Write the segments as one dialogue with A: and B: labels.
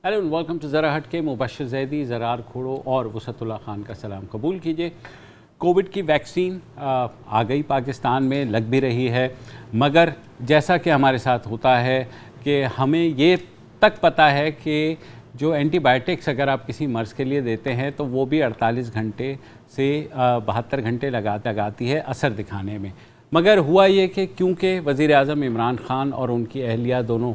A: Hello and welcome to ज़रा हट के। मुबशर जैदी, ज़रार खोड़ो और वसतुल्लाह खान का सलाम कबूल कीजिए। कोविड की वैक्सीन आ गई, पाकिस्तान में लग भी रही है, मगर जैसा कि हमारे साथ होता है कि हमें ये तक पता है कि जो एंटीबायोटिक्स अगर आप किसी मर्ज़ के लिए देते हैं तो वो भी 48 घंटे से 72 घंटे लगाती है असर दिखाने में। मगर हुआ ये कि क्योंकि वज़ीर आज़म इमरान ख़ान और उनकी अहलिया दोनों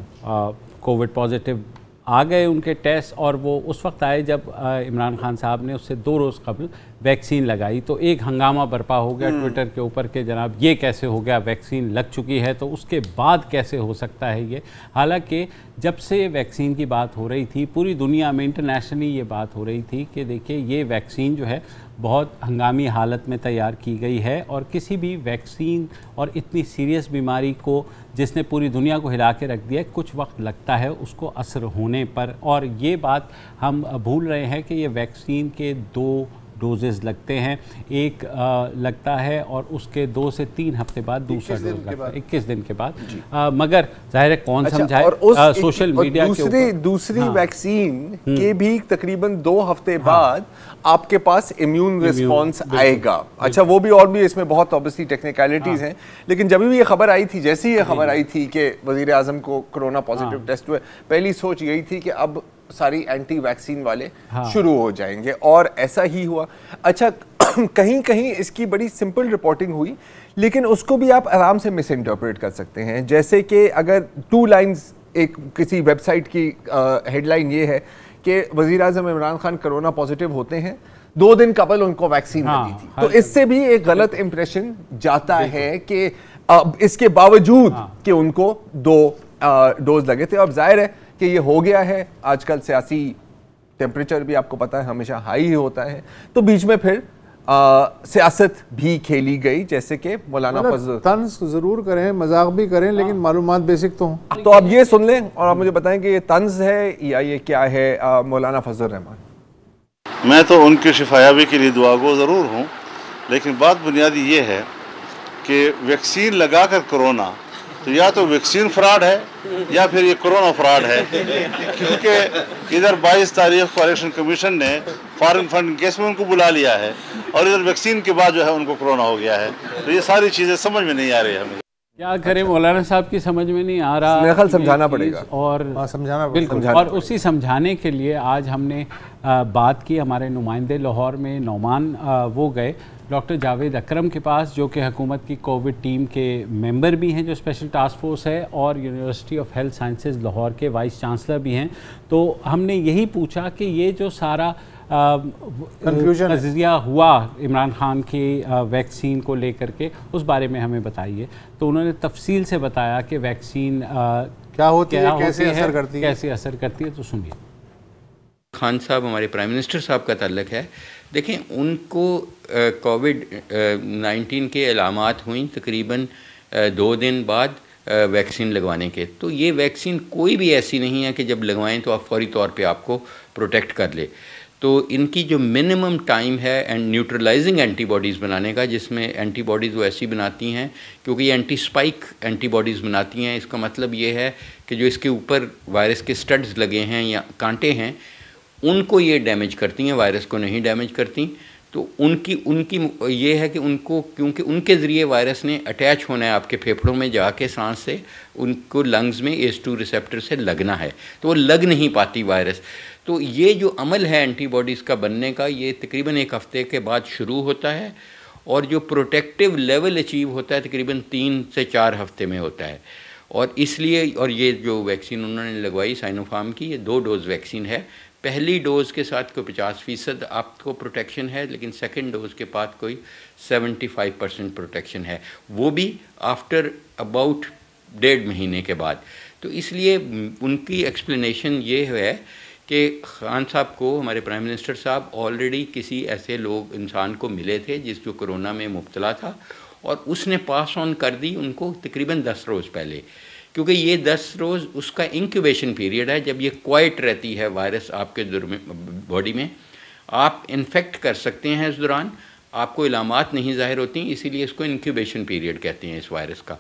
A: कोविड पॉजिटिव आ गए उनके टेस्ट, और वो उस वक्त आए जब इमरान ख़ान साहब ने उससे 2 रोज़ कबल वैक्सीन लगाई, तो एक हंगामा बरपा हो गया ट्विटर के ऊपर कि जनाब ये कैसे हो गया, वैक्सीन लग चुकी है तो उसके बाद कैसे हो सकता है ये। हालांकि जब से वैक्सीन की बात हो रही थी पूरी दुनिया में, इंटरनेशनली ये बात हो रही थी कि देखिए ये वैक्सीन जो है बहुत हंगामी हालत में तैयार की गई है, और किसी भी वैक्सीन और इतनी सीरियस बीमारी को जिसने पूरी दुनिया को हिला के रख दिया, कुछ वक्त लगता है उसको असर होने पर। और ये बात हम भूल रहे हैं कि ये वैक्सीन के 2 डोजेज़ लगते हैं, एक लगता है और उसके 2 से 3 हफ्ते बाद दूसरा डोज लगता है, 21 दिन के बाद। मगर जाहिर है कौन समझाए, और सोशल मीडिया के
B: दूसरी वैक्सीन के भी तकरीबन 2 हफ्ते बाद आपके पास इम्यून रिस्पॉन्स आएगा। अच्छा, वो भी और भी इसमें बहुत ऑब्वियसली टेक्निकलिटीज हैं, लेकिन जब भी ये खबर आई थी, जैसे ही ये खबर आई थी कि वजीर आजम को कोरोना पॉजिटिव टेस्ट हुए, पहली सोच यही थी कि अब सारी एंटी वैक्सीन वाले शुरू हो जाएंगे, और ऐसा ही हुआ। अच्छा, कहीं कहीं इसकी बड़ी सिंपल रिपोर्टिंग हुई, लेकिन उसको भी आप आराम से मिस इंटरप्रेट कर सकते हैं। जैसे कि अगर 2 लाइन्स एक किसी वेबसाइट की हेडलाइन ये है कि वज़ीर आज़म इमरान खान कोरोना पॉजिटिव होते हैं, 2 दिन कबल उनको वैक्सीन लगी थी, तो इससे भी एक गलत इंप्रेशन जाता है कि इसके बावजूद कि उनको 2 डोज लगे थे। अब जाहिर है कि ये हो गया है, आजकल सियासी टेम्परेचर भी आपको पता है हमेशा हाई ही होता है, तो बीच में फिर सियासत भी खेली गई, जैसे कि मौलाना फजल
C: तंज जरूर करें, मजाक भी करें, लेकिन मालूमात बेसिक तो हों।
B: तो अब ये सुन लें और आप मुझे बताएं कि ये तंज है या ये क्या है। मौलाना फजल रहमान:
D: मैं तो उनकी शिफायाबी के लिए दुआगो ज़रूर हूँ, लेकिन बात बुनियादी ये है कि वैक्सीन लगा कर कोरोना, तो या तो वैक्सीन फ्रॉड है या फिर ये कोरोना फ्रॉड है, क्योंकि इधर 22 तारीख को इलेक्शन कमीशन ने फॉरेन फंड केस में उनको बुला लिया है, और इधर वैक्सीन के बाद जो है उनको कोरोना हो गया है। तो ये सारी चीज़ें समझ में नहीं आ रही हमें।
A: क्या करें, मौलाना साहब की समझ में नहीं आ रहा,
B: मेरा ख्याल समझाना पड़ेगा,
A: और
C: समझाना
A: बिल्कुल। और उसी समझाने के लिए आज हमने बात की, हमारे नुमाइंदे लाहौर में नौमान वो गए डॉक्टर जावेद अकरम के पास, जो कि हुकूमत की कोविड टीम के मेंबर भी हैं, जो स्पेशल टास्क फोर्स है, और university of health sciences Lahore के वाइस चांसलर भी हैं। तो हमने यही पूछा कि ये जो सारा कज़िया हुआ इमरान खान की वैक्सीन को लेकर के, उस बारे में हमें बताइए। तो उन्होंने तफसील से बताया कि वैक्सीन
C: क्या होती है, कैसे
A: असर करती है। तो सुनिए।
E: खान साहब हमारे प्राइम मिनिस्टर साहब का ताल्लुक है। देखें, उनको कोविड-19 के अलामात हुई तकरीबन 2 दिन बाद वैक्सीन लगवाने के। तो ये वैक्सीन कोई भी ऐसी नहीं है कि जब लगवाएं तो आप फौरी तौर पे आपको प्रोटेक्ट कर ले। तो इनकी जो मिनिमम टाइम है एंड न्यूट्रलाइजिंग एंटीबॉडीज़ बनाने का, जिसमें एंटीबॉडीज़ वो ऐसी बनाती हैं क्योंकि ये एंटी स्पाइक एंटीबॉडीज़ बनाती हैं। इसका मतलब ये है कि जो इसके ऊपर वायरस के स्टड्स लगे हैं या कांटे हैं, उनको ये डैमेज करती हैं, वायरस को नहीं डैमेज करती। तो उनकी ये है कि उनको, क्योंकि उनके ज़रिए वायरस ने अटैच होना है आपके फेफड़ों में जाके, सांस से उनको लंग्स में ACE2 रिसेप्टर से लगना है, तो वो लग नहीं पाती वायरस। तो ये जो अमल है एंटीबॉडीज़ का बनने का, ये तकरीबन 1 हफ़्ते के बाद शुरू होता है, और जो प्रोटेक्टिव लेवल अचीव होता है तकरीबन 3 से 4 हफ़्ते में होता है। और इसलिए, और ये जो वैक्सीन उन्होंने लगवाई साइनोफार्म की, ये 2 डोज़ वैक्सीन है। पहली डोज़ के साथ कोई 50% आपको प्रोटेक्शन है, लेकिन सेकंड डोज़ के बाद कोई 75% प्रोटेक्शन है, वो भी आफ्टर अबाउट 1.5 महीने के बाद। तो इसलिए उनकी एक्सप्लेनेशन ये है कि खान साहब को, हमारे प्राइम मिनिस्टर साहब, ऑलरेडी किसी ऐसे लोग इंसान को मिले थे जिस जो कोरोना में मुब्तला था, और उसने पास ऑन कर दी उनको तकरीबन 10 रोज़ पहले, क्योंकि ये 10 रोज़ उसका इंक्यूबेशन पीरियड है, जब ये क्वाइट रहती है वायरस आपके बॉडी में। आप इन्फेक्ट कर सकते हैं इस दौरान, आपको इलामात नहीं ज़ाहिर होती, इसीलिए इसको इंक्यूबेशन पीरियड कहते हैं इस वायरस का।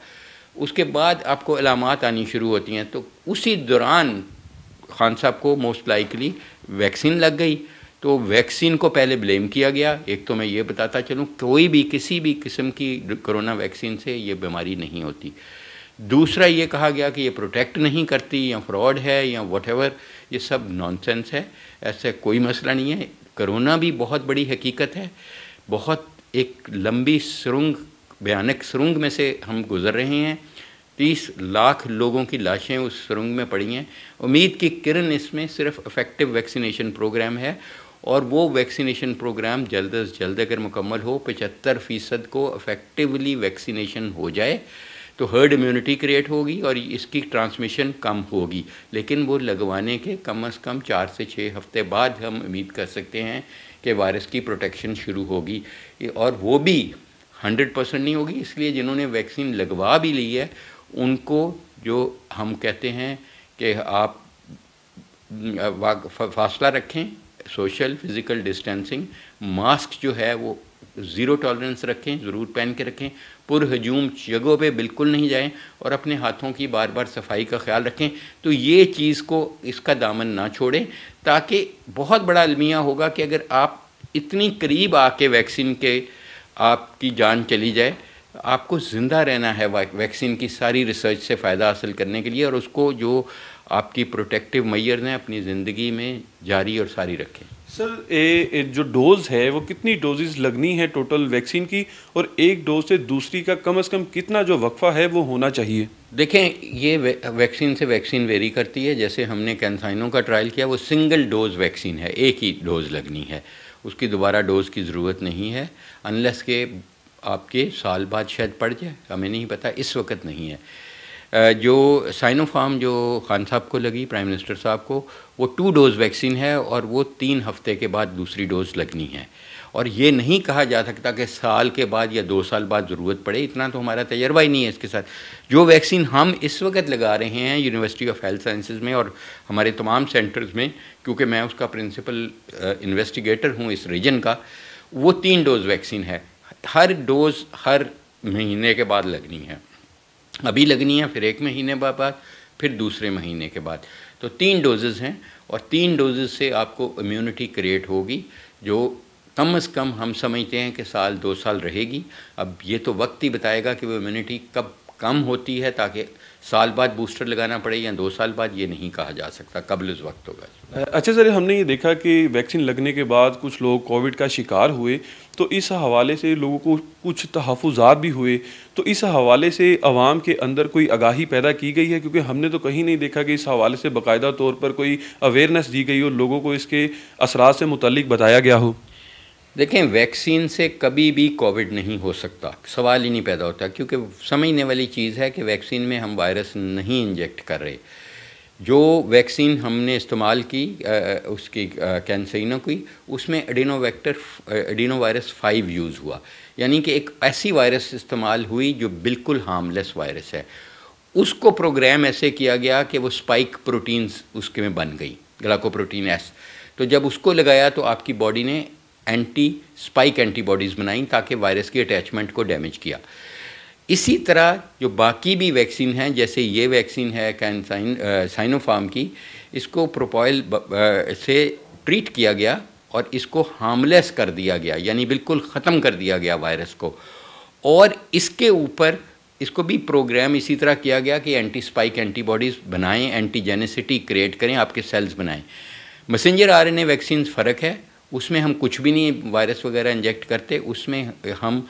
E: उसके बाद आपको इलामात आनी शुरू होती हैं, तो उसी दौरान खान साहब को मोस्ट लाइकली वैक्सीन लग गई, तो वैक्सीन को पहले ब्लेम किया गया। एक तो मैं ये बताता चलूँ, कोई भी किसी भी किस्म की कोरोना वैक्सीन से ये बीमारी नहीं होती। दूसरा ये कहा गया कि ये प्रोटेक्ट नहीं करती या फ्रॉड है या व्हाटएवर, ये सब नॉनसेंस है, ऐसा कोई मसला नहीं है। कोरोना भी बहुत बड़ी हकीकत है, बहुत एक लंबी सुरंग, भयानक सुरंग में से हम गुज़र रहे हैं। 30 लाख लोगों की लाशें उस सुरंग में पड़ी हैं। उम्मीद की किरण इसमें सिर्फ इफेक्टिव वैक्सीनेशन प्रोग्राम है, और वो वैक्सीनेशन प्रोग्राम जल्द से जल्द अगर मुकम्मल हो, 75% को इफेक्टिवली वैक्सीनेशन हो जाए तो हर्ड इम्यूनिटी क्रिएट होगी और इसकी ट्रांसमिशन कम होगी। लेकिन वो लगवाने के कम से कम 4 से 6 हफ्ते बाद हम उम्मीद कर सकते हैं कि वायरस की प्रोटेक्शन शुरू होगी, और वो भी 100% नहीं होगी। इसलिए जिन्होंने वैक्सीन लगवा भी ली है उनको जो हम कहते हैं कि आप फासला रखें, सोशल फिज़िकल डिस्टेंसिंग, मास्क जो है वो ज़ीरो टॉलरेंस रखें, ज़रूर पहन के रखें, पुरहजूम जगहों पे बिल्कुल नहीं जाएं, और अपने हाथों की बार बार सफाई का ख्याल रखें। तो ये चीज़ को, इसका दामन ना छोड़ें, ताकि बहुत बड़ा अलमिया होगा कि अगर आप इतनी करीब आके वैक्सीन के आपकी जान चली जाए, आपको ज़िंदा रहना है वैक्सीन की सारी रिसर्च से फ़ायदा हासिल करने के लिए, और उसको जो आपकी प्रोटेक्टिव मैयर ने अपनी ज़िंदगी में जारी और सारी रखें।
F: सर, जो डोज़ है वो कितनी डोजेज़ लगनी है टोटल वैक्सीन की, और एक डोज से दूसरी का कम से कम कितना जो वक्फा है वो होना चाहिए?
E: देखें, ये वैक्सीन से वैक्सीन वेरी करती है। जैसे हमने कैंसाइनो का ट्रायल किया, वो सिंगल डोज वैक्सीन है, एक ही डोज़ लगनी है, उसकी दोबारा डोज़ की ज़रूरत नहीं है, अनलेस के आपके साल बाद शायद पड़ जाए, हमें नहीं पता, इस वक्त नहीं है। जो साइनोफार्म जो खान साहब को लगी, प्राइम मिनिस्टर साहब को, वो 2 डोज़ वैक्सीन है और वो 3 हफ्ते के बाद दूसरी डोज़ लगनी है। और ये नहीं कहा जा सकता कि साल के बाद या 2 साल बाद ज़रूरत पड़े, इतना तो हमारा तजर्बा ही नहीं है इसके साथ। जो वैक्सीन हम इस वक्त लगा रहे हैं यूनिवर्सिटी ऑफ हेल्थ साइंसेज में और हमारे तमाम सेंटर्स में, क्योंकि मैं उसका प्रिंसिपल इन्वेस्टिगेटर हूँ इस रीजन का, वो 3 डोज़ वैक्सीन है। हर डोज़ हर महीने के बाद लगनी है, अभी लगनी है, फिर 1 महीने बाद, फिर दूसरे महीने के बाद। तो 3 डोजेज़ हैं, और 3 डोजेज़ से आपको इम्यूनिटी क्रिएट होगी, जो कम से कम हम समझते हैं कि साल 2 साल रहेगी। अब ये तो वक्त ही बताएगा कि वो इम्यूनिटी कब कम होती है, ताकि साल बाद बूस्टर लगाना पड़े या 2 साल बाद, ये नहीं कहा जा सकता, कब इस वक्त होगा।
F: अच्छा सर, हमने ये देखा कि वैक्सीन लगने के बाद कुछ लोग कोविड का शिकार हुए, तो इस हवाले से लोगों को कुछ तहफ़्फ़ुज़ात भी हुए, तो इस हवाले से आवाम के अंदर कोई आगाही पैदा की गई है? क्योंकि हमने तो कहीं नहीं देखा कि इस हवाले से बाकायदा तौर पर कोई अवेयरनेस दी गई हो, लोगों को इसके असरात से मुतल्लिक बताया गया हो।
E: देखें, वैक्सीन से कभी भी कोविड नहीं हो सकता, सवाल ही नहीं पैदा होता, क्योंकि समझने वाली चीज़ है कि वैक्सीन में हम वायरस नहीं इंजेक्ट कर रहे। जो वैक्सीन हमने इस्तेमाल की उसकी कैंसरिनो की, उसमें एडिनोवायरस 5 यूज़ हुआ, यानी कि एक ऐसी वायरस इस्तेमाल हुई जो बिल्कुल हार्मलेस वायरस है। उसको प्रोग्राम ऐसे किया गया कि वो स्पाइक प्रोटीन्स उसके में बन गई, ग्लाइकोप्रोटीन एस। तो जब उसको लगाया तो आपकी बॉडी ने एंटी स्पाइक एंटीबॉडीज़ बनाई, ताकि वायरस की अटैचमेंट को डैमेज किया। इसी तरह जो बाकी भी वैक्सीन हैं, जैसे ये वैक्सीन है साइनोफार्म की, इसको प्रोपोयल से ट्रीट किया गया और इसको हार्मलेस कर दिया गया, यानी बिल्कुल ख़त्म कर दिया गया वायरस को। और इसके ऊपर इसको भी प्रोग्राम इसी तरह किया गया कि एंटी स्पाइक एंटीबॉडीज़ बनाएं, एंटीजेनिसिटी क्रिएट करें, आपके सेल्स बनाएं। मैसेंजर आरएनए वैक्सीन फ़र्क है, उसमें हम कुछ भी नहीं वायरस वगैरह इंजेक्ट करते, उसमें हम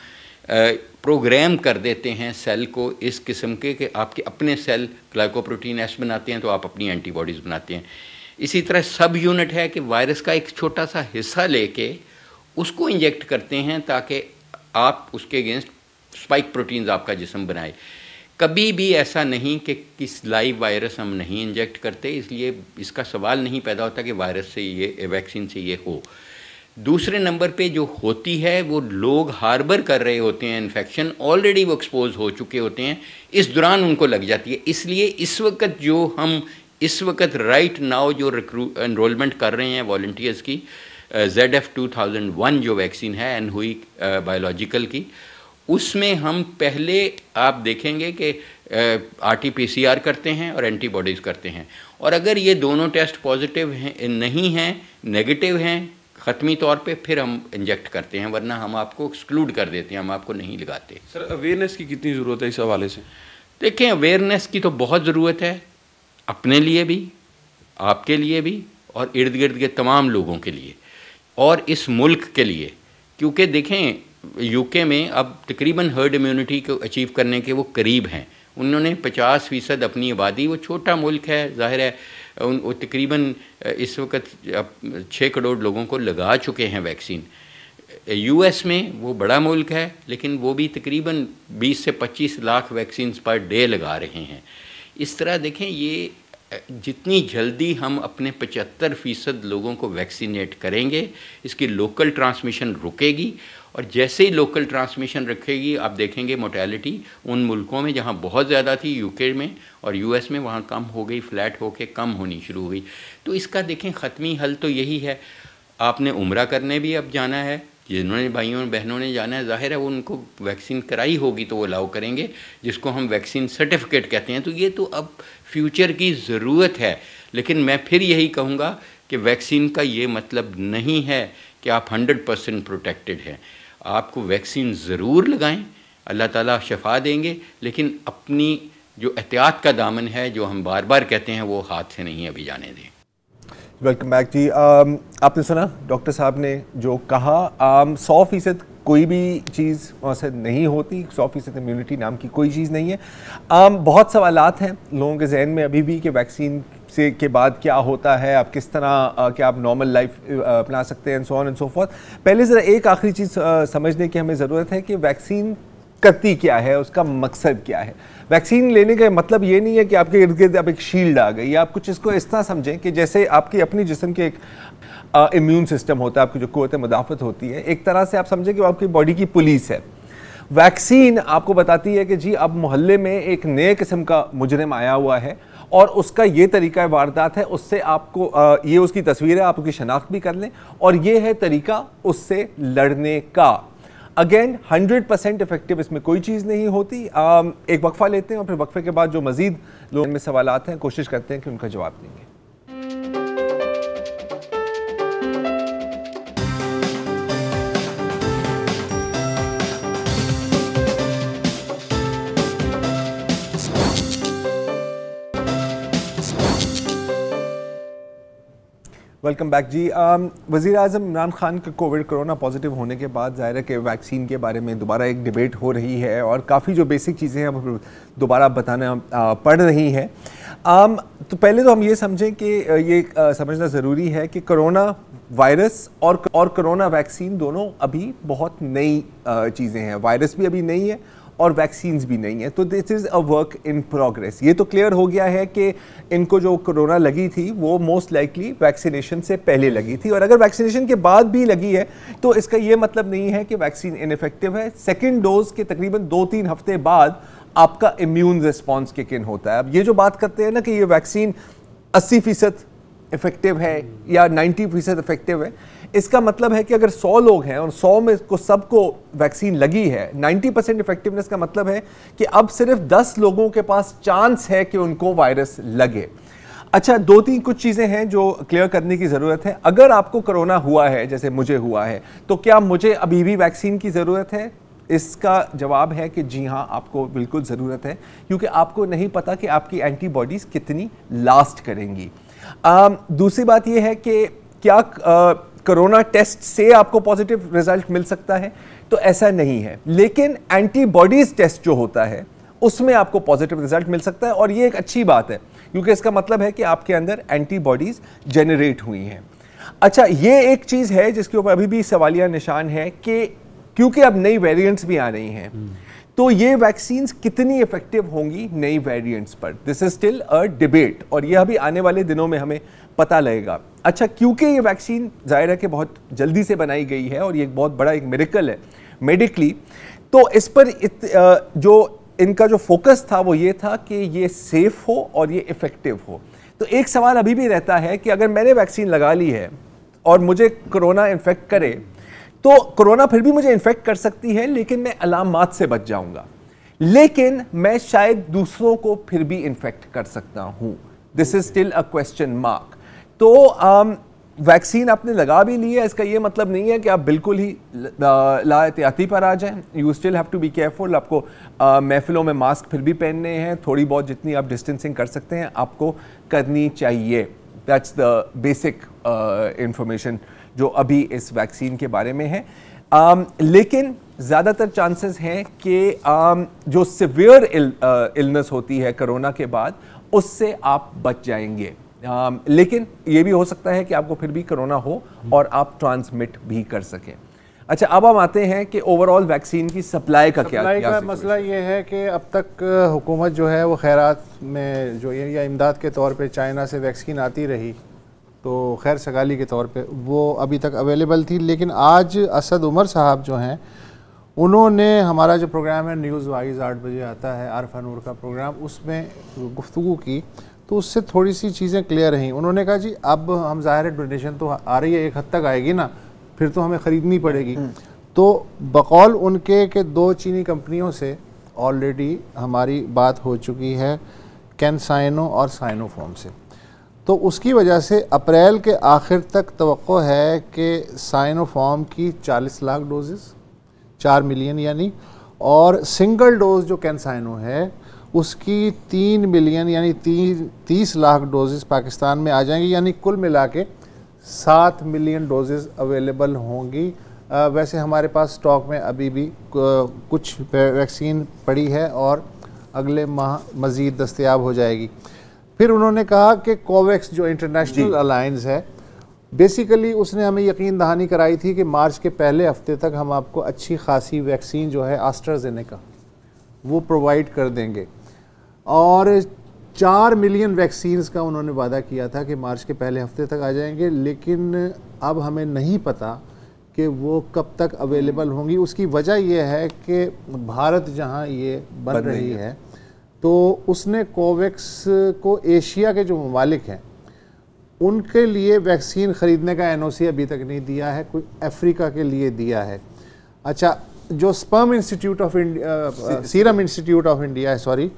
E: प्रोग्राम कर देते हैं सेल को इस किस्म के कि आपके अपने सेल ग्लाइकोप्रोटीन एस बनाते हैं, तो आप अपनी एंटीबॉडीज़ बनाते हैं। इसी तरह सब यूनिट है कि वायरस का एक छोटा सा हिस्सा लेके उसको इंजेक्ट करते हैं, ताकि आप उसके अगेंस्ट स्पाइक प्रोटीन्स आपका जिस्म बनाए। कभी भी ऐसा नहीं कि किस लाइव वायरस हम नहीं इंजेक्ट करते, इसलिए इसका सवाल नहीं पैदा होता कि वायरस से ये, वैक्सीन से ये हो। दूसरे नंबर पे जो होती है वो लोग हार्बर कर रहे होते हैं इन्फेक्शन, ऑलरेडी वो एक्सपोज हो चुके होते हैं, इस दौरान उनको लग जाती है। इसलिए इस वक्त जो हम इस वक्त राइट नाउ जो एनरोलमेंट कर रहे हैं वॉलंटियर्स की, ZF 2001 जो वैक्सीन है एनहुई बायोलॉजिकल की, उसमें हम पहले आप देखेंगे कि RT-PCR करते हैं और एंटीबॉडीज़ करते हैं, और अगर ये दोनों टेस्ट पॉजिटिव हैं नहीं हैं, नेगेटिव हैं ख़त्मी तौर पे, फिर हम इंजेक्ट करते हैं, वरना हम आपको एक्सक्लूड कर देते हैं, हम आपको नहीं लगाते।
F: सर अवेयरनेस की कितनी ज़रूरत है इस हवाले से?
E: देखें, अवेयरनेस की तो बहुत ज़रूरत है, अपने लिए भी, आपके लिए भी, और इर्द गिर्द के तमाम लोगों के लिए, और इस मुल्क के लिए। क्योंकि देखें, यूके में अब तकरीबन हर्ड इम्यूनिटी को अचीव करने के वो करीब हैं। उन्होंने 50% अपनी आबादी, वो छोटा मुल्क है ज़ाहिर है, वो तकरीबन इस वक्त 6 करोड़ लोगों को लगा चुके हैं वैक्सीन। US में वो बड़ा मुल्क है, लेकिन वो भी तकरीबन 20 से 25 लाख वैक्सीन पर डे लगा रहे हैं। इस तरह देखें, ये जितनी जल्दी हम अपने 75% लोगों को वैक्सीनेट करेंगे, इसकी लोकल ट्रांसमिशन रुकेगी, और जैसे ही लोकल ट्रांसमिशन रखेगी, आप देखेंगे मोर्टेलिटी उन मुल्कों में जहाँ बहुत ज़्यादा थी, यूके में और US में, वहाँ कम हो गई, फ्लैट होके कम होनी शुरू हो गई। तो इसका देखें ख़त्मी हल तो यही है। आपने उम्रा करने भी अब जाना है, जिन्होंने भाइयों बहनों ने जाना है, ज़ाहिर है वो उनको वैक्सीन कराई होगी तो वो अलाउ करेंगे, जिसको हम वैक्सीन सर्टिफिकेट कहते हैं। तो ये तो अब फ्यूचर की ज़रूरत है। लेकिन मैं फिर यही कहूँगा कि वैक्सीन का ये मतलब नहीं है कि आप 100% प्रोटेक्टेड हैं। आपको वैक्सीन ज़रूर लगाएं, अल्लाह ताला शफा देंगे, लेकिन अपनी जो एहतियात का दामन है, जो हम बार बार कहते हैं, वो हाथ से नहीं अभी जाने दें।
B: वेलकम बैक जी। आपने सुना डॉक्टर साहब ने जो कहा, 100% कोई भी चीज़ वैसे नहीं होती, 100% इम्यूनिटी नाम की कोई चीज़ नहीं है। बहुत सवालात हैं लोगों के जहन में अभी भी कि वैक्सीन से के बाद क्या होता है, आप किस तरह क्या आप नॉर्मल लाइफ अपना सकते हैं, so on and so fourth. पहले ज़रा एक आखिरी चीज़ समझने की हमें ज़रूरत है कि वैक्सीन करती क्या है, उसका मकसद क्या है। वैक्सीन लेने का मतलब ये नहीं है कि आपके इर्द गिर्द अब एक शील्ड आ गई, या आप कुछ इसको इस तरह समझें कि जैसे आपकी अपनी जिस्म के एक इम्यून सिस्टम होता है, आपकी जो क़ुव्वत मुदाफ़त होती है, एक तरह से आप समझें कि वो आपकी बॉडी की पुलिस है। वैक्सीन आपको बताती है कि जी अब मोहल्ले में एक नए किस्म का मुजरिम आया हुआ है और उसका ये तरीका वारदात है, उससे आपको ये उसकी तस्वीर है, आप उसकी शनाख्त भी कर लें, और ये है तरीका उससे लड़ने का। अगेन 100% इफेक्टिव इसमें कोई चीज़ नहीं होती। एक वक्फा लेते हैं और फिर वक्फे के बाद जो मज़ीद लोगों में सवालात हैं कोशिश करते हैं कि उनका जवाब देंगे। वेलकम बैक जी। वज़ीर आज़म इमरान खान के कोरोना पॉजिटिव होने के बाद ज़ाहिर है कि वैक्सीन के बारे में दोबारा एक डिबेट हो रही है और काफ़ी जो बेसिक चीज़ें हैं अब दोबारा बताना पड़ रही हैं। तो पहले तो हम ये समझें कि ये समझना ज़रूरी है कि कोरोना वायरस और कोरोना वैक्सीन दोनों अभी बहुत नई चीज़ें हैं। वायरस भी अभी नहीं है और वैक्सीन्स भी नहीं है, तो this is a work in progress. ये तो क्लियर हो गया है कि इनको जो कोरोना लगी थी वो मोस्ट लाइकली वैक्सीनेशन से पहले लगी थी, और अगर वैक्सीनेशन के बाद भी लगी है तो इसका ये मतलब नहीं है कि वैक्सीन इनइफेक्टिव है। सेकेंड डोज के तकरीबन 2-3 हफ्ते बाद आपका इम्यून रिस्पॉन्स किक इन होता है। अब ये जो बात करते हैं ना कि ये वैक्सीन 80% इफेक्टिव है या 90% इफेक्टिव है, इसका मतलब है कि अगर 100 लोग हैं और 100 में को सबको वैक्सीन लगी है, 90% इफेक्टिवनेस का मतलब है कि अब सिर्फ 10 लोगों के पास चांस है कि उनको वायरस लगे। अच्छा, 2-3 कुछ चीज़ें हैं जो क्लियर करने की ज़रूरत है। अगर आपको कोरोना हुआ है, जैसे मुझे हुआ है, तो क्या मुझे अभी भी वैक्सीन की ज़रूरत है? इसका जवाब है कि जी हाँ, आपको बिल्कुल ज़रूरत है, क्योंकि आपको नहीं पता कि आपकी एंटीबॉडीज़ कितनी लास्ट करेंगी। दूसरी बात यह है कि क्या कोरोना टेस्ट से आपको पॉजिटिव रिजल्ट मिल सकता है? तो ऐसा नहीं है, लेकिन एंटीबॉडीज टेस्ट जो होता है उसमें आपको पॉजिटिव रिजल्ट मिल सकता है, और ये एक अच्छी बात है क्योंकि इसका मतलब है कि आपके अंदर एंटीबॉडीज जनरेट हुई हैं। अच्छा, ये एक चीज़ है जिसके ऊपर अभी भी सवालिया निशान है कि क्योंकि अब नई वेरिएंट्स भी आ रही हैं, तो ये वैक्सीन्स कितनी इफेक्टिव होंगी नई वेरिएंट्स पर, this is still a debate, और यह भी आने वाले दिनों में हमें पता लगेगा। अच्छा, क्योंकि ये वैक्सीन जाहिर है कि बहुत जल्दी से बनाई गई है और ये एक बहुत बड़ा एक मिरेकल है मेडिकली, तो इस पर जो इनका जो फोकस था वो ये था कि ये सेफ हो और ये इफेक्टिव हो। तो एक सवाल अभी भी रहता है कि अगर मैंने वैक्सीन लगा ली है और मुझे कोरोना इन्फेक्ट करे तो कोरोना फिर भी मुझे इन्फेक्ट कर सकती है, लेकिन मैं अलामात से बच जाऊंगा, लेकिन मैं शायद दूसरों को फिर भी इन्फेक्ट कर सकता हूं। This is still a question mark. तो वैक्सीन आपने लगा भी ली है, इसका ये मतलब नहीं है कि आप बिल्कुल ही लाएहतियाती पर आ जाएं। You still have to be careful. आपको महफिलों में मास्क फिर भी पहनने हैं, थोड़ी बहुत जितनी आप डिस्टेंसिंग कर सकते हैं आपको करनी चाहिए। दैट्स द बेसिक इंफॉर्मेशन जो अभी इस वैक्सीन के बारे में है। लेकिन ज़्यादातर चांसेस हैं कि जो सिवियर इलनेस होती है कोरोना के बाद, उससे आप बच जाएंगे। लेकिन ये भी हो सकता है कि आपको फिर भी कोरोना हो और आप ट्रांसमिट भी कर सकें। अच्छा, अब हम आते हैं कि ओवरऑल वैक्सीन की सप्लाई का क्या
C: मसला ये है कि अब तक हुकूमत जो है वो खैरात में जो या इमदाद के तौर पे चाइना से वैक्सीन आती रही, तो खैर सगाली के तौर पे वो अभी तक अवेलेबल थी। लेकिन आज असद उमर साहब जो हैं, उन्होंने हमारा जो प्रोग्राम है न्यूज़ वाइज 8 बजे आता है आरफा नूर का प्रोग्राम, उसमें गुफ्तगू की तो उससे थोड़ी सी चीज़ें क्लियर रहीं। उन्होंने कहा जी अब हम ज़ाहिर है डोनेशन तो आ रही है, एक हद तक आएगी ना, फिर तो हमें ख़रीदनी पड़ेगी। तो बकौल उनके के 2 चीनी कंपनियों से ऑलरेडी हमारी बात हो चुकी है, कैनसाइनो और साइनोफॉर्म से। तो उसकी वजह से अप्रैल के आखिर तक तवक्को है कि साइनोफॉर्म की 40 लाख डोजेस, 4 मिलियन यानी, और सिंगल डोज जो कैनसाइनो है उसकी 3 मिलियन यानी 30 लाख डोजेस पाकिस्तान में आ जाएंगी, यानी कुल मिला के 7 मिलियन डोजेस अवेलेबल होंगी। वैसे हमारे पास स्टॉक में अभी भी कुछ वैक्सीन पड़ी है और अगले माह मज़ीद दस्तयाब हो जाएगी। फिर उन्होंने कहा कि कोवैक्स जो इंटरनेशनल अलायंस है, बेसिकली उसने हमें यकीन दहानी कराई थी कि मार्च के पहले हफ्ते तक हम आपको अच्छी खासी वैक्सीन जो है एस्ट्राजेनेका वो प्रोवाइड कर देंगे, और 4 मिलियन वैक्सीन्स का उन्होंने वादा किया था कि मार्च के पहले हफ्ते तक आ जाएंगे। लेकिन अब हमें नहीं पता कि वो कब तक अवेलेबल होंगी। उसकी वजह यह है कि भारत जहां ये बन रही है, तो उसने कोवैक्स को एशिया के जो ममालिक हैं उनके लिए वैक्सीन ख़रीदने का NOC अभी तक नहीं दिया है, कोई अफ्रीका के लिए दिया है। अच्छा, जो sperm institute of India, serum institute of India है, सॉरी,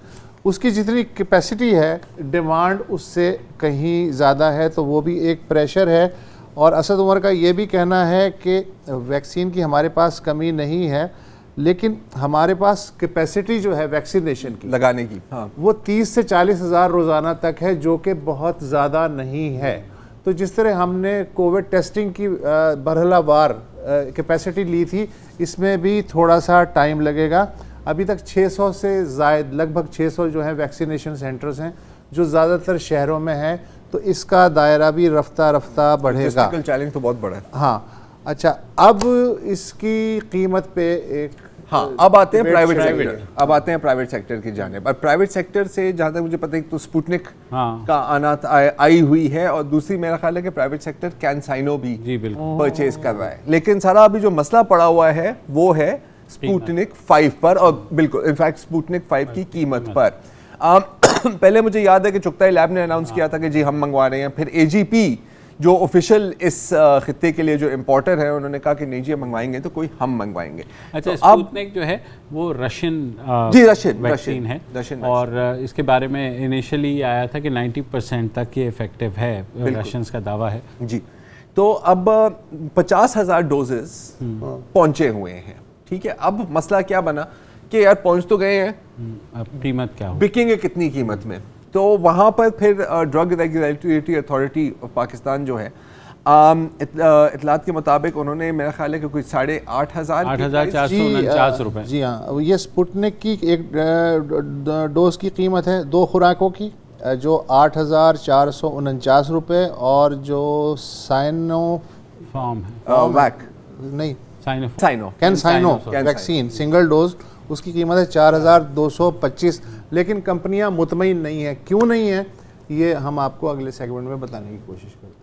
C: उसकी जितनी कैपेसिटी है डिमांड उससे कहीं ज़्यादा है, तो वो भी एक प्रेशर है। और असद उमर का ये भी कहना है कि वैक्सीन की हमारे पास कमी नहीं है, लेकिन हमारे पास कैपेसिटी जो है वैक्सीनेशन की
B: लगाने की, हाँ, वो
C: 30 से 40 हज़ार रोज़ाना तक है, जो कि बहुत ज़्यादा नहीं है। तो जिस तरह हमने कोविड टेस्टिंग की बरहलावार कैपेसिटी ली थी, इसमें भी थोड़ा सा टाइम लगेगा। अभी तक 600 से ज़ायद, लगभग 600 जो है वैक्सीनेशन सेंटर्स हैं जो ज़्यादातर शहरों में हैं, तो इसका दायरा भी रफ्ता रफ्ता बढ़ेगा।
B: चैलेंज तो बहुत बड़ा है।
C: हाँ, अच्छा, अब इसकी कीमत पे एक,
B: हाँ, अब आते हैं प्राइवेट सेक्टर। अब आते हैं प्राइवेट सेक्टर की जानिब। और प्राइवेट सेक्टर से जहाँ तक मुझे पता है तो स्पुतनिक का आना आई हुई है, और दूसरी मेरा ख्याल है कि प्राइवेट सेक्टर कैनसाइनो भी परचेज कर रहा है। लेकिन सारा अभी जो मसला पड़ा हुआ है वो है स्पुतनिक 5 पर, और बिल्कुल इनफैक्ट स्पुतनिक 5 की कीमत पर। पहले मुझे याद है कि चुगताई लैब ने अनाउंस किया था कि जी हम मंगवा रहे हैं, फिर AGP जो ऑफिशियल इस खित्ते के लिए जो इम्पोर्टर है, उन्होंने कहा कि नहीं जी मंगवाएंगे तो कोई हम मंगवाएंगे।
A: अच्छा,
B: तो
A: स्पुतनिक जो है वो रशियन वैक्सीन है, और इसके बारे में इनिशियली आया था कि 90% तक ये इफेक्टिव है, रशियंस का दावा है
B: जी। तो अब 50,000 डोजेस पहुंचे हुए हैं, ठीक है। अब मसला क्या बना कि यार पहुंच तो गए हैं,
A: अब कीमत क्या हो,
B: बिकेंगे कितनी कीमत में? तो वहाँ पर फिर drug regulatory authority of Pakistan जो है, इतलात के मुताबिक उन्होंने मेरा ख्याल है कि कुछ
A: 8,449 रुपये,
C: जी हाँ, ये स्पुतनिक की एक डोज की कीमत है 2 खुराकों की, जो 8,449 रुपये, और जो
A: साइनोफॉर्म है,
B: वैक
C: नहीं
B: कैनसाइनो
C: वैक्सीन सिंगल डोज, उसकी कीमत है 4,225। लेकिन कंपनियां मुतमईन नहीं है। क्यों नहीं है, ये हम आपको अगले सेगमेंट में बताने की कोशिश करते हैं।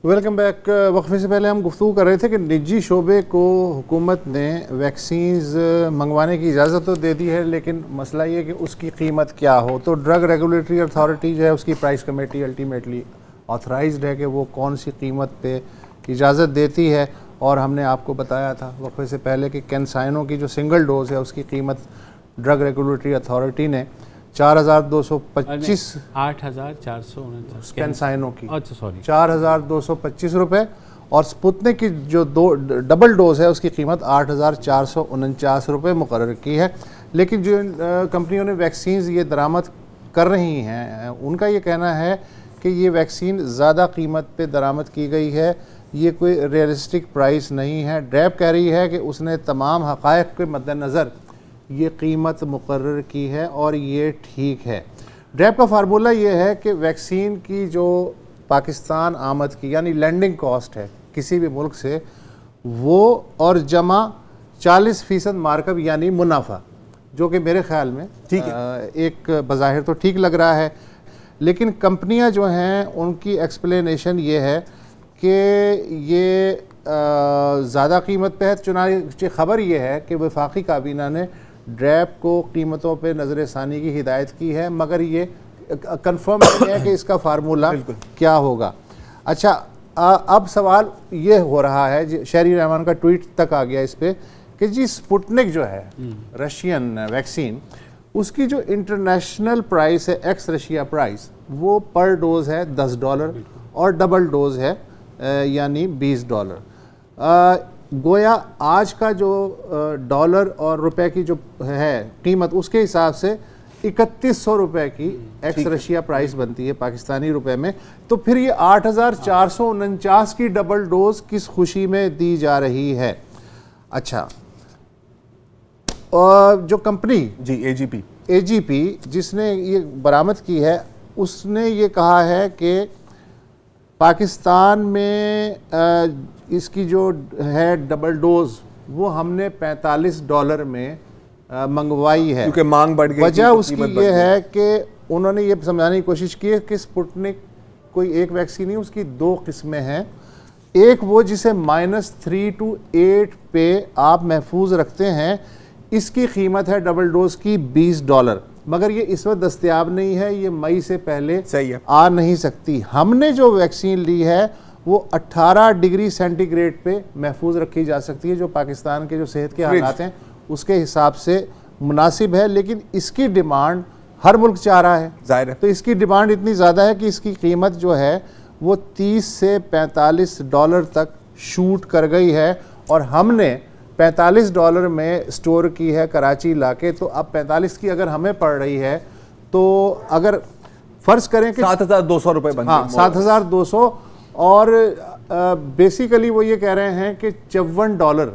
C: Welcome back. वक्फे से पहले हम गुफ्तगू कर रहे थे कि निजी शोबे को हुकूमत ने वैक्सीन्स मंगवाने की इजाज़त तो दे दी है, लेकिन मसला ये कि उसकी कीमत क्या हो। तो ड्रग रेगुलेटरी अथॉरिटी जो है उसकी प्राइस कमेटी अल्टीमेटली ऑथराइज्ड है कि वो कौन सी कीमत पे इजाज़त देती है। और हमने आपको बताया था वक्फे से पहले कि कैंसाइनो की जो सिंगल डोज है उसकी कीमत ड्रग रेगुलेटरी अथॉरिटी ने 4,225
A: 8,449
C: कैंसाइनो की,
A: अच्छा सॉरी
C: 4,225 रुपये, और स्पुतनिक की जो डबल डोज है उसकी कीमत 8,449 रुपये मुकर्रर की है। लेकिन जो कंपनियों ने वैक्सीन ये दरामद कर रही हैं उनका ये कहना है कि ये वैक्सीन ज़्यादा कीमत पे दरामद की गई है, ये कोई रियलिस्टिक प्राइस नहीं है। ड्रैब कह रही है कि उसने तमाम हक़ाइक़ के मद्देनज़र ये कीमत मुकर्रर की है और ये ठीक है। ड्रैब का फार्मूला ये है कि वैक्सीन की जो पाकिस्तान आमद की यानी लैंडिंग कॉस्ट है किसी भी मुल्क से, वो और जमा 40% मार्कअप यानी मुनाफा, जो कि मेरे ख्याल में ठीक है, एक बज़ाहिर तो ठीक लग रहा है। लेकिन कंपनियां जो हैं उनकी एक्सप्लेनेशन ये है कि ये ज़्यादा कीमत पे है। चुनांचे ख़बर ये है कि वफाकी काबीना ने ड्रैब को कीमतों पे नज़र सानी की हिदायत की है, मगर ये कंफर्म नहीं है कि इसका फार्मूला क्या होगा। अच्छा, अब सवाल ये हो रहा है, शहरी रहमान का ट्वीट तक आ गया इस पर, कि जी स्पुतनिक जो है रशियन वैक्सीन, उसकी जो इंटरनेशनल प्राइस है एक्स रशिया प्राइस, वो पर डोज है $10 और डबल डोज है यानी $20। गोया आज का जो डॉलर और रुपए की जो है कीमत, उसके हिसाब से 3100 रुपये की एक्स रशिया प्राइस बनती है पाकिस्तानी रुपए में। तो फिर ये 8,449 की डबल डोज किस खुशी में दी जा रही है। अच्छा, जो कंपनी
B: जी
C: एजीपी जिसने ये बरामद की है, उसने ये कहा है कि पाकिस्तान में इसकी जो है डबल डोज वो हमने $45 में मंगवाई है,
B: क्योंकि मांग बढ़ गई।
C: वजह उसकी ये है कि उन्होंने ये समझाने की कोशिश की है कि स्पुतनिक कोई एक वैक्सीन नहीं, उसकी 2 किस्में हैं। एक वो जिसे -3 to 8 पे आप महफूज रखते हैं, इसकी कीमत है डबल डोज की $20, मगर ये इस वक्त दस्तयाब नहीं है, ये मई से पहले आ नहीं सकती। हमने जो वैक्सीन ली है वो 18 डिग्री सेंटीग्रेड पे महफूज रखी जा सकती है, जो पाकिस्तान के जो सेहत के हालात हैं उसके हिसाब से मुनासिब है। लेकिन इसकी डिमांड हर मुल्क चाह रहा है, जाहिर है। तो इसकी डिमांड इतनी ज़्यादा है कि इसकी कीमत जो है वो $30 से $45 तक शूट कर गई है, और हमने $45 में स्टोर की है कराची लाके। तो अब 45 की अगर हमें पड़ रही है, तो अगर फ़र्ज़ करें कि
B: 7,200 रुपये बनते हैं,
C: 7,200, और बेसिकली वो ये कह रहे हैं कि $54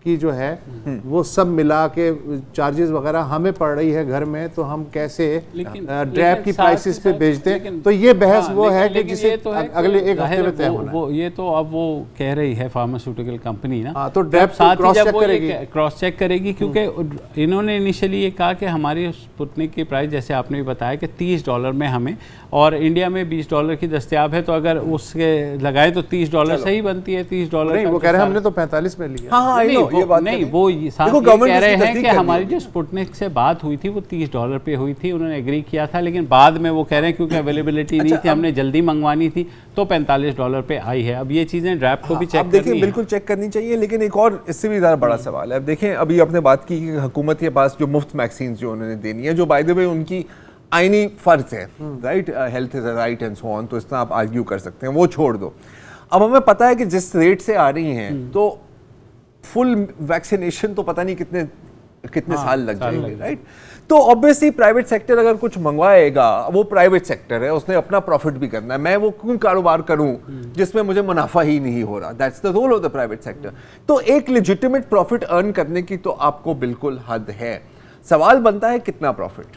C: की जो है वो सब मिला के चार्जेस वगैरह हमें पड़ रही है घर में, तो हम कैसे ड्रैब की प्राइसेस पे बेचते हैं। तो ये बहस वो है कि जिसे तो अगले एक हफ्ते में तय होना है।
A: ये तो अब वो कह रही है फार्मास्यूटिकल कंपनी ना,
C: तो ड्रैब
A: साथ क्रॉस चेक करेगी, क्योंकि इन्होंने इनिशियली ये कहा कि हमारी स्पुतनिक की प्राइस, जैसे आपने भी बताया कि $30 में हमें, और इंडिया में $20 की दस्तयाब है, तो अगर उसके लगाए तो $30 सही बनती है। $30
C: नहीं, वो कह रहे हैं हमने तो 45 में लिया।
B: ये बात
A: नहीं, वो साथ ये कह रहे हैं कि हमारी जो स्पुतनिक से बात हुई थी वो $30 पे हुई थी, उन्होंने एग्री किया था, लेकिन बाद में वो कह रहे हैं क्योंकि अवेलेबिलिटी नहीं थी, हमने जल्दी मंगवानी थी, तो $45 पे आई है। अब ये चीज़ें ड्रैब को भी चेक
B: देखिए, बिल्कुल चेक करनी चाहिए। लेकिन एक और इससे भी ज़्यादा बड़ा सवाल है। अब देखें, अभी आपने बात की कि हुकूमत के पास जो मुफ्त वैक्सीन जो उन्होंने देनी है, जो बाय द वे उनकी आईनी फ़र्ज है, right, health is a right and so on, तो इस तरह आप आर्ग्यू कर सकते हैं, वो छोड़ दो। अब हमें पता है कि जिस रेट से आ रही हैं, तो फुल वैक्सीनेशन तो पता नहीं कितने साल लग जाएंगे, राइट। तो ऑब्वियसली प्राइवेट सेक्टर अगर कुछ मंगवाएगा, वो प्राइवेट सेक्टर है, उसने अपना प्रॉफिट भी करना है। मैं वो क्यों कारोबार करूं जिसमें मुझे मुनाफा ही नहीं हो रहा? That's the role of the private sector. तो एक लेजिटिमेट प्रॉफिट अर्न करने की तो आपको बिल्कुल हद है। सवाल बनता है कितना प्रॉफिट।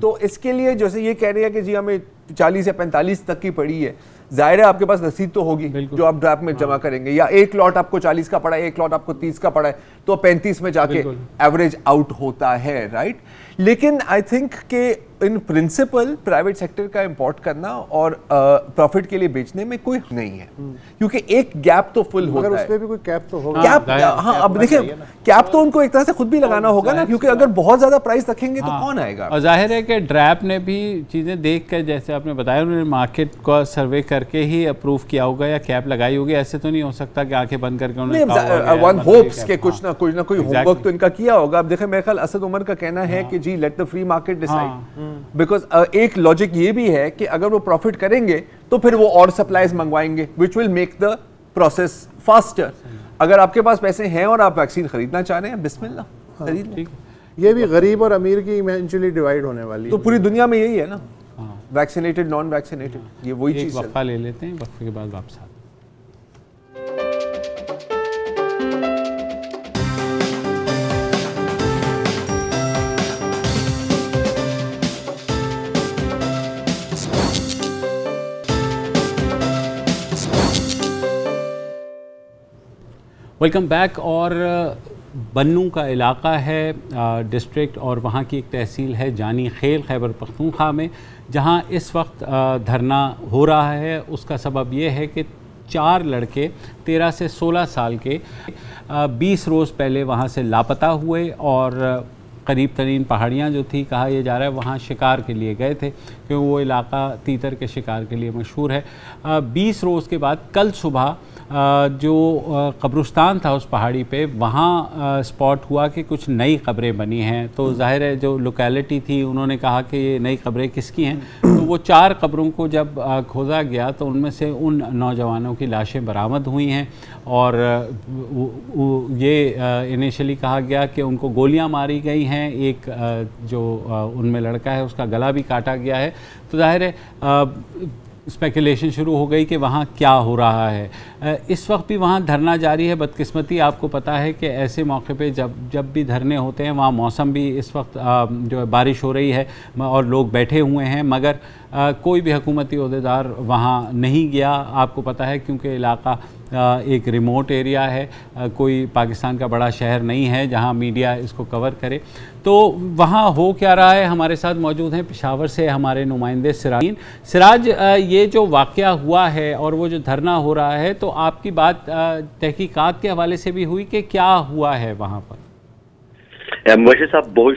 B: तो इसके लिए जैसे ये कह रही है कि जी हमें 40 या 45 तक की पड़ी है, जाहिर है आपके पास रसीद तो होगी जो आप ड्रैप में जमा करेंगे, या एक लॉट आपको 40 का पड़ा है, एक लॉट आपको 30 का पड़ा है, तो 35 में जाके एवरेज आउट होता है, राइट। लेकिन आई थिंक कि इन प्रिंसिपल प्राइवेट सेक्टर का इंपोर्ट करना और प्रॉफिट के लिए बेचने में कोई नहीं है, क्योंकि एक गैप तो फुल होता है।
C: उसमें भी कोई कैप तो होगा।
B: कैप, हाँ, अब देखिए कैप तो उनको एक तरह से खुद भी लगाना होगा ना, क्योंकि अगर बहुत ज्यादा प्राइस रखेंगे तो कौन आएगा।
A: और जाहिर है कि ड्रैप ने भी चीजें देख कर, जैसे आपने बताया, उन्होंने मार्केट का सर्वे करके ही अप्रूव किया होगा या कैप लगाई होगी। ऐसे तो नहीं हो सकता कि आंखें बंद करके उन्होंने
B: वन होप्स के कुछ ना कोई होमवर्क तो इनका किया होगा। अब देखें, मेरे ख्याल असद उमर का कहना है कि जी let the free market decide, because एक लॉजिक ये भी है कि अगर वो प्रॉफिट करेंगे तो फिर वो और सप्लाईज मंगवाएंगे, which will make the process faster. अगर आपके पास पैसे हैं और आप वैक्सीन खरीदना चाह रहे हैं, बिस्मिल्लाह खरीद लें।
C: ये भी गरीब और अमीर की इवेंचुअली डिवाइड होने वाली
B: तो पूरी दुनिया में यही है ना, वैक्सीनेटेड नॉन वैक्सीनेटेड, ये वही चीज है।
A: वक्फा ले लेते हैं, वक्फे के बाद वापस आते हैं। Welcome back. और बन्नू का इलाका है डिस्ट्रिक्ट, और वहाँ की एक तहसील है जानी खेल, खैबर पख्तूनख्वा में, जहाँ इस वक्त धरना हो रहा है। उसका सबब ये है कि 4 लड़के 13 से 16 साल के 20 रोज़ पहले वहाँ से लापता हुए, और करीब तरीन पहाड़ियाँ जो थी, कहा यह जा रहा है वहाँ शिकार के लिए गए थे, क्योंकि वो इलाका तीतर के शिकार के लिए मशहूर है। 20 रोज़ के बाद कल सुबह जो कब्रिस्तान था उस पहाड़ी पे, वहाँ स्पॉट हुआ कि कुछ नई कब्रें बनी हैं। तो जाहिर है जो लोकेलिटी थी, उन्होंने कहा कि ये नई कब्रें किसकी हैं। तो वो 4 कब्रों को जब खोदा गया तो उनमें से उन नौजवानों की लाशें बरामद हुई हैं, और ये इनिशियली कहा गया कि उनको गोलियां मारी गई हैं। एक जो उनमें लड़का है उसका गला भी काटा गया है। तो जाहिर है स्पेकुलेशन शुरू हो गई कि वहाँ क्या हो रहा है। इस वक्त भी वहाँ धरना जारी है। बदकिस्मती आपको पता है कि ऐसे मौके पे जब भी धरने होते हैं, वहाँ मौसम भी इस वक्त जो है बारिश हो रही है और लोग बैठे हुए हैं, मगर कोई भी हुकूमती ओहदेदार वहाँ नहीं गया। आपको पता है क्योंकि इलाका एक रिमोट एरिया है, कोई पाकिस्तान का बड़ा शहर नहीं है जहाँ मीडिया इसको कवर करे। तो वहाँ हो क्या रहा है, हमारे साथ मौजूद हैं पेशावर से हमारे नुमाइंदे सिराज। ये जो वाक़या हुआ है और वो जो धरना हो रहा है, तो आपकी बात तहकीकात के हवाले से भी हुई कि क्या हुआ है वहाँ पर?
G: मुबशिर साहब बहुत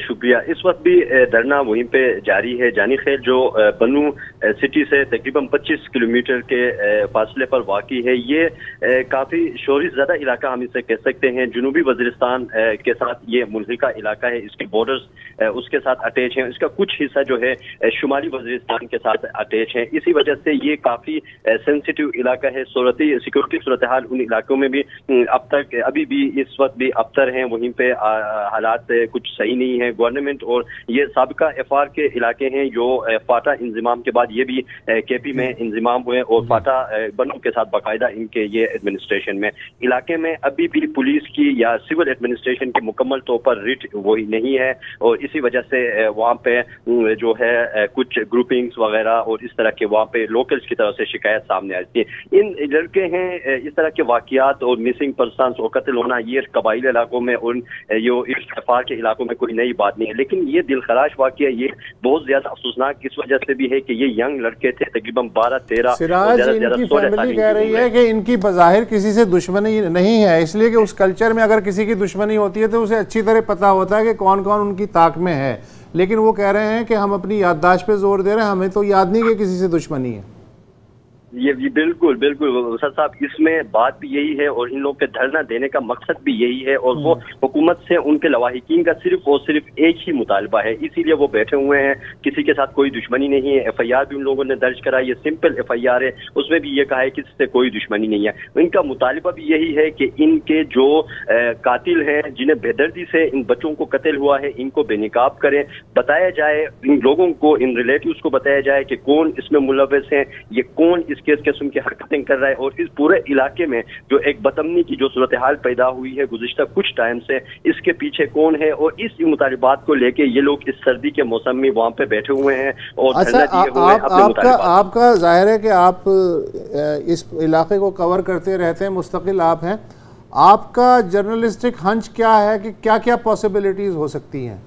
G: शुक्रिया। इस वक्त भी धरना वहीं पे जारी है। जानी खेल जो बन्नू सिटी से तकरीबन 25 किलोमीटर के फासले पर वाक़ी है। ये काफ़ी शोरी ज़्यादा इलाका हम इसे कह सकते हैं। जनूबी वज़ीरिस्तान के साथ ये मुल्हिका इलाका है, इसके बॉर्डर्स उसके साथ अटैच हैं। इसका कुछ हिस्सा जो है शुमाली वज़ीरिस्तान के साथ अटैच है। इसी वजह से ये काफ़ी सेंसिटिव इलाका है। सिक्योरिटी सूरत हाल उन इलाकों में भी अब तक अभी भी इस वक्त भी अबतर हैं। वहीं पे हालात कुछ सही नहीं है। गवर्नमेंट और ये साबिका एफआर के इलाके हैं जो फाटा इंजमाम के बाद ये भी केपी में इंजमाम हुए, और फाटा बन्नू के साथ बाकायदा इनके ये एडमिनिस्ट्रेशन में इलाके में अभी भी पुलिस की या सिविल एडमिनिस्ट्रेशन की मुकम्मल तौर पर रिट वही नहीं है। और इसी वजह से वहाँ पे जो है कुछ ग्रुपिंग्स वगैरह और इस तरह के वहाँ पे लोकल्स की तरफ से शिकायत सामने आती है। इन लड़के हैं इस तरह के वाकयात और मिसिंग पर्सन और कत्ल होना ये कबाइली इलाकों में और इस एफआर के इलाकों में कोई नई बात नहीं है। लेकिन ये दिलखराश वाकया ये बहुत ज्यादा अफसोसनाक इस वजह से भी है कि ये यंग लड़के थे, तकरीबन 12-13।
C: सिराज, इनकी फैमिली कह रही है कि इनकी बज़ाहिर किसी से दुश्मनी नहीं है, इसलिए कि उस कल्चर में अगर किसी की दुश्मनी होती है तो उसे अच्छी तरह पता होता है कि कौन कौन उनकी ताक में है। लेकिन वो कह रहे हैं कि हम अपनी याददाश्त पे जोर दे रहे हैं, हमें तो याद नहीं कि किसी से दुश्मनी है।
G: ये बिल्कुल बिल्कुल सर साहब, इसमें बात भी यही है और इन लोग के धरना देने का मकसद भी यही है। और वो हुकूमत से उनके लवाहिकीन का सिर्फ और सिर्फ एक ही मुतालबा है, इसीलिए वो बैठे हुए हैं। किसी के साथ कोई दुश्मनी नहीं है। एफआईआर भी उन लोगों ने दर्ज करा, ये सिंपल एफआईआर है, उसमें भी ये कहा है कि इससे कोई दुश्मनी नहीं है। इनका मुतालबा भी यही है कि इनके जो कातिल हैं, जिन्हें बेदर्दी से इन बच्चों को कत्ल हुआ है, इनको बेनिकाब करें, बताया जाए इन लोगों को, इन रिलेटिव्स को बताया जाए कि कौन इसमें मुलव्वस हैं, ये कौन किस किस्म की हरकतें कर रहा है और इस पूरे इलाके में जो एक बदअमनी की जो सूरत हाल पैदा हुई है गुज़िश्ता कुछ टाइम से, इसके पीछे कौन है और इस मुतालिबात को लेके ये लोग इस सर्दी के मौसम में वहाँ पे बैठे हुए हैं और
C: अच्छा, आपका जाहिर है कि आप इस इलाके को कवर करते रहते हैं, मुस्तकिल आप हैं, आपका जर्नलिस्टिक हंच क्या है कि क्या क्या पॉसिबिलिटीज हो सकती हैं?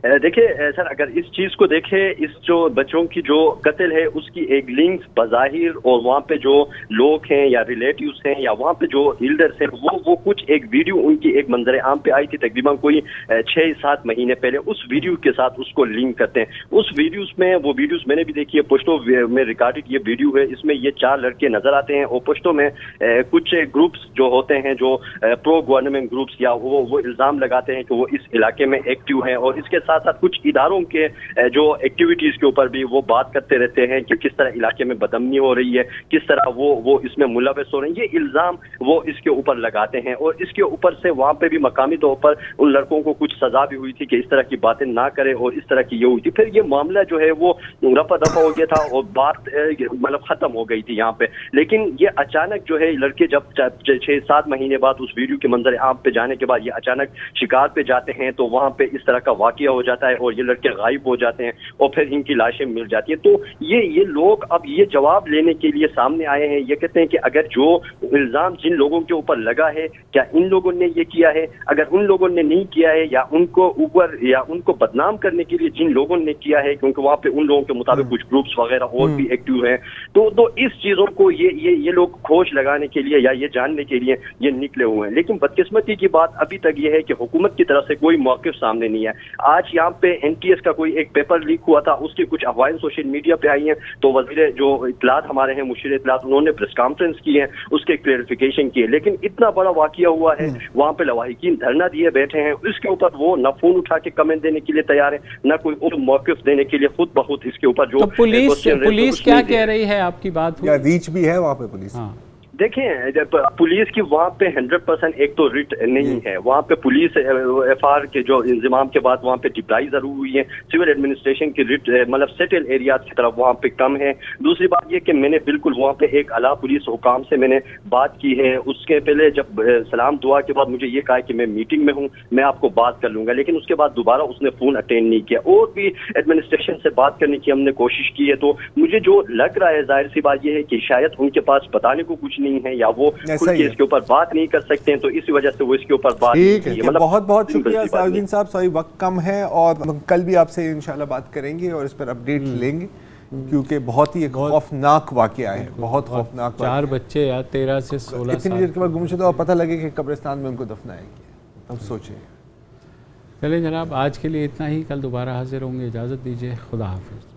G: देखिए सर, अगर इस चीज को देखें, इस जो बच्चों की जो कत्ल है उसकी एक लिंक बज़ाहिर और वहाँ पे जो लोग हैं या रिलेटिव्स हैं या वहाँ पे जो एल्डर्स हैं वो कुछ एक वीडियो उनकी एक मंजर आम पे आई थी तकरीबन कोई 6-7 महीने पहले, उस वीडियो के साथ उसको लिंक करते हैं। उस वीडियोस में, वो वीडियोस मैंने भी देखी है, पुश्तो में रिकॉर्डेड ये वीडियो है, इसमें ये 4 लड़के नजर आते हैं और पुश्तो में कुछ ग्रुप्स जो होते हैं जो प्रो गवर्नमेंट ग्रुप्स या वो इल्जाम लगाते हैं कि वो इस इलाके में एक्टिव हैं और इसके साथ साथ कुछ इदारों के जो एक्टिविटीज के ऊपर भी वो बात करते रहते हैं कि किस तरह इलाके में बदअमनी हो रही है, किस तरह वो इसमें मुलविस हो रहे हैं। ये इल्जाम वो इसके ऊपर लगाते हैं और इसके ऊपर से वहां पे भी मकामी तौर पर उन लड़कों को कुछ सजा भी हुई थी कि इस तरह की बातें ना करें और इस तरह की ये हुई थी। फिर ये मामला जो है वो रफा दफा हो गया था और बात मतलब खत्म हो गई थी यहाँ पे। लेकिन ये अचानक जो है लड़के जब 6-7 महीने बाद उस वीडियो के मंजर आम पे जाने के बाद ये अचानक शिकार पे जाते हैं तो वहां पे इस तरह का वाकया हो जाता है और ये लड़के गायब हो जाते हैं और फिर इनकी लाशें मिल जाती है। तो ये लोग अब ये जवाब लेने के लिए सामने आए हैं। ये कहते हैं कि अगर जो इल्जाम जिन लोगों के ऊपर लगा है क्या इन लोगों ने ये किया है, अगर उन लोगों ने नहीं किया है या उनको ऊपर या उनको बदनाम करने के लिए जिन लोगों ने किया है, क्योंकि वहां पे उन लोगों के मुताबिक कुछ ग्रुप्स वगैरह और भी एक्टिव हैं, तो इस चीजों को ये लोग खोज लगाने के लिए या ये जानने के लिए ये निकले हुए हैं। लेकिन बदकिस्मती की बात अभी तक ये है कि हुकूमत की तरफ से कोई मौक़िफ़ सामने नहीं है। आज यहाँ पे NTS का कोई एक पेपर लीक हुआ था, उसकी कुछ अफवाहें सोशल मीडिया पे आई हैं, तो वज़ीर जो इत्तलात हमारे हैं मुशीर इत्तलात, उन्होंने प्रेस कॉन्फ्रेंस की है, उसके क्लेरिफिकेशन की है। लेकिन इतना बड़ा वाकया हुआ है, वहाँ पे लवाहिकीन धरना दिए बैठे हैं, इसके ऊपर वो न फोन उठा के कमेंट देने के लिए तैयार है, न कोई और मौक़िफ़ देने के लिए खुद ब खुद इसके ऊपर जो
A: पुलिस क्या कह रही है, आपकी बात
B: रीच भी है वहाँ पे पुलिस?
G: देखें, जब पुलिस की वहाँ पे 100% एक तो रिट नहीं है, वहाँ पे पुलिस FR के जो इंतजाम के बाद वहाँ पे डिप्लाई जरूर हुई है, सिविल एडमिनिस्ट्रेशन की रिट मतलब सेटल एरियाज की तरफ वहाँ पे कम है। दूसरी बात ये कि मैंने बिल्कुल वहाँ पे एक आला पुलिस हुकाम से मैंने बात की है, उसके पहले जब सलाम दुआ के बाद मुझे ये कहा कि मैं मीटिंग में हूँ, मैं आपको बात कर लूँगा, लेकिन उसके बाद दोबारा उसने फ़ोन अटेंड नहीं किया। और भी एडमिनिस्ट्रेशन से बात करने की हमने कोशिश की है, तो मुझे जो लग रहा है जाहिर सी बात यह है कि शायद उनके पास बताने को कुछ नहीं है या वो खुद के इसके ऊपर बात नहीं कर सकते हैं, तो इस वजह से वो इसके ऊपर बात नहीं की है। मतलब
B: बहुत बहुत शुक्रिया साउद्दीन साहब, सॉरी वक्त कम है और कल भी आपसे इंशाल्लाह बात करेंगे और इस पर अपडेट लेंगे क्योंकि बहुत ही खौफनाक वाकया है, बहुत खौफनाक।
A: 4 बच्चे यार 13 से 16
B: इतनी देर के बाद गुमशुदा और पता लगे कि कब्रिस्तान में उनको दफनाएंगे, अब सोचें।
A: चले जनाब, आज के लिए इतना ही, कल दोबारा हाजिर होंगे, इजाज़त दीजिए, खुदा हाफिज़।